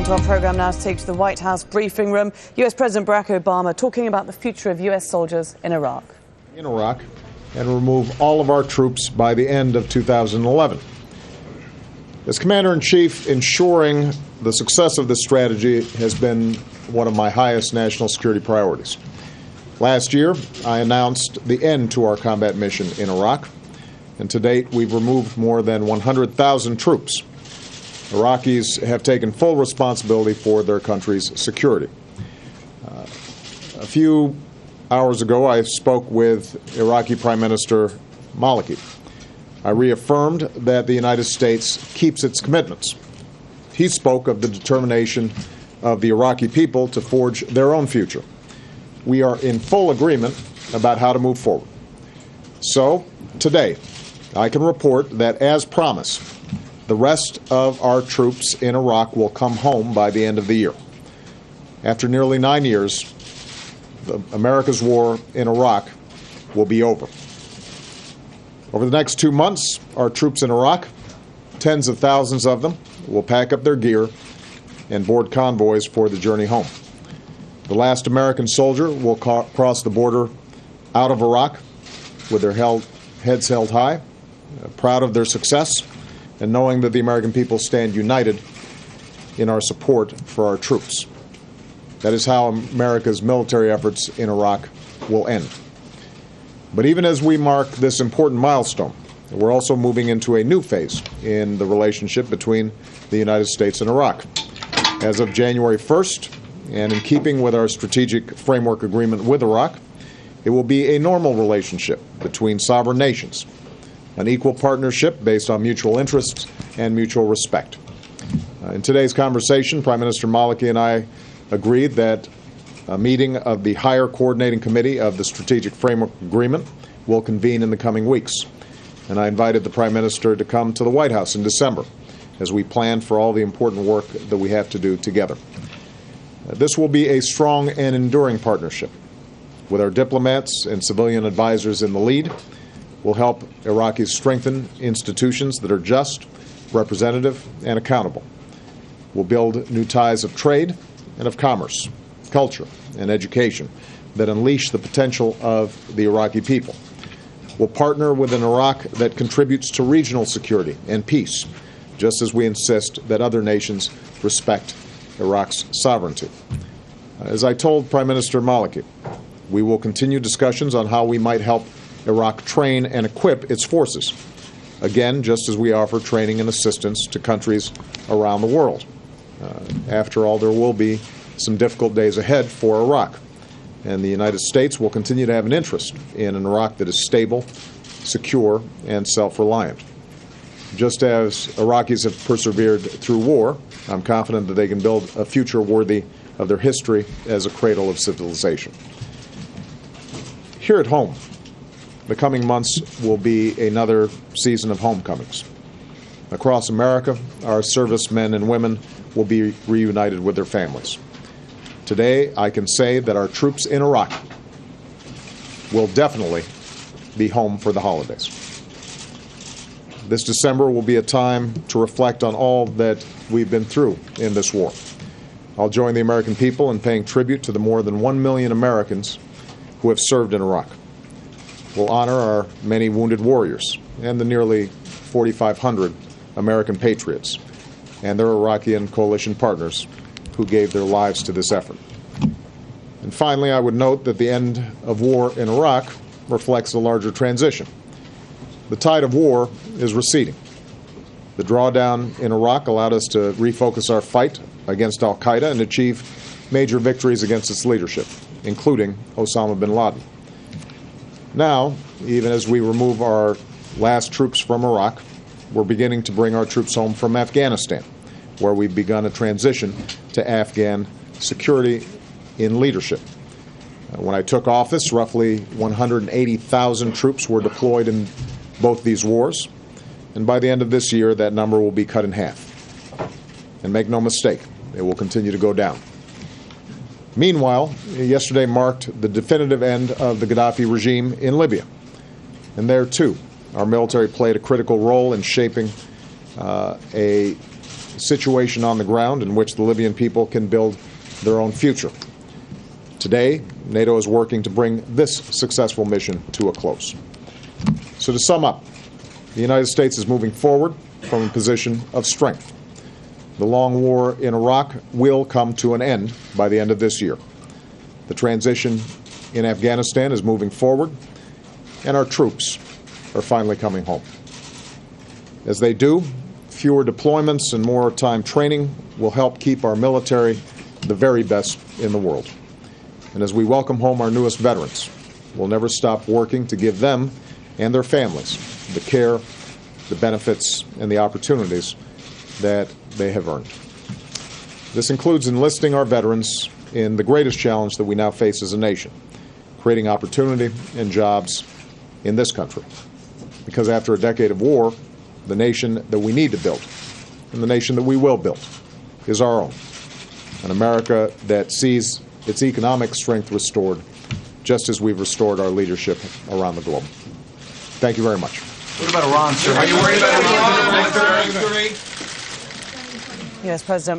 into our program now to take to the White House briefing room. US President Barack Obama talking about the future of US soldiers in Iraq. In Iraq, and remove all of our troops by the end of 2011. As Commander-in-Chief, ensuring the success of this strategy has been one of my highest national security priorities. Last year, I announced the end to our combat mission in Iraq, and to date, we've removed more than 100,000 troops. Iraqis have taken full responsibility for their country's security. A few hours ago, I spoke with Iraqi Prime Minister Maliki. I reaffirmed that the United States keeps its commitments. He spoke of the determination of the Iraqi people to forge their own future. We are in full agreement about how to move forward. So, today, I can report that, as promised, the rest of our troops in Iraq will come home by the end of the year. After nearly 9 years, America's war in Iraq will be over. Over the next 2 months, our troops in Iraq, tens of thousands of them, will pack up their gear and board convoys for the journey home. The last American soldier will cross the border out of Iraq with their heads held high, proud of their success, and knowing that the American people stand united in our support for our troops. That is how America's military efforts in Iraq will end. But even as we mark this important milestone, we're also moving into a new phase in the relationship between the United States and Iraq. As of January 1st, and in keeping with our strategic framework agreement with Iraq, it will be a normal relationship between sovereign nations, an equal partnership based on mutual interests and mutual respect. In today's conversation, Prime Minister Maliki and I agreed that a meeting of the Higher Coordinating Committee of the Strategic Framework Agreement will convene in the coming weeks. And I invited the Prime Minister to come to the White House in December as we plan for all the important work that we have to do together. This will be a strong and enduring partnership. With our diplomats and civilian advisors in the lead, we'll help Iraqis strengthen institutions that are just, representative, and accountable. We'll build new ties of trade and of commerce, culture, and education that unleash the potential of the Iraqi people. We'll partner with an Iraq that contributes to regional security and peace, just as we insist that other nations respect Iraq's sovereignty. As I told Prime Minister Maliki, we will continue discussions on how we might help Iraq train and equip its forces, again, just as we offer training and assistance to countries around the world. After all, there will be some difficult days ahead for Iraq, and the United States will continue to have an interest in an Iraq that is stable, secure, and self-reliant. Just as Iraqis have persevered through war, I'm confident that they can build a future worthy of their history as a cradle of civilization. Here at home, the coming months will be another season of homecomings. Across America, our servicemen and women will be reunited with their families. Today, I can say that our troops in Iraq will definitely be home for the holidays. This December will be a time to reflect on all that we've been through in this war. I'll join the American people in paying tribute to the more than 1 million Americans who have served in Iraq. We'll honor our many wounded warriors and the nearly 4,500 American patriots and their Iraqi and coalition partners who gave their lives to this effort. And finally, I would note that the end of war in Iraq reflects a larger transition. The tide of war is receding. The drawdown in Iraq allowed us to refocus our fight against al-Qaeda and achieve major victories against its leadership, including Osama bin Laden. Now, even as we remove our last troops from Iraq, we're beginning to bring our troops home from Afghanistan, where we've begun a transition to Afghan security in leadership. When I took office, roughly 180,000 troops were deployed in both these wars, and by the end of this year, that number will be cut in half. And make no mistake, it will continue to go down. Meanwhile, yesterday marked the definitive end of the Gaddafi regime in Libya. And there, too, our military played a critical role in shaping a situation on the ground in which the Libyan people can build their own future. Today, NATO is working to bring this successful mission to a close. So to sum up, the United States is moving forward from a position of strength. The long war in Iraq will come to an end by the end of this year. The transition in Afghanistan is moving forward, and our troops are finally coming home. As they do, fewer deployments and more time training will help keep our military the very best in the world. And as we welcome home our newest veterans, we'll never stop working to give them and their families the care, the benefits, and the opportunities that they have earned. This includes enlisting our veterans in the greatest challenge that we now face as a nation, creating opportunity and jobs in this country. Because after a decade of war, the nation that we need to build, and the nation that we will build, is our own. An America that sees its economic strength restored, just as we've restored our leadership around the globe. Thank you very much. What about Iran, sir? Are you worried about Iran? US President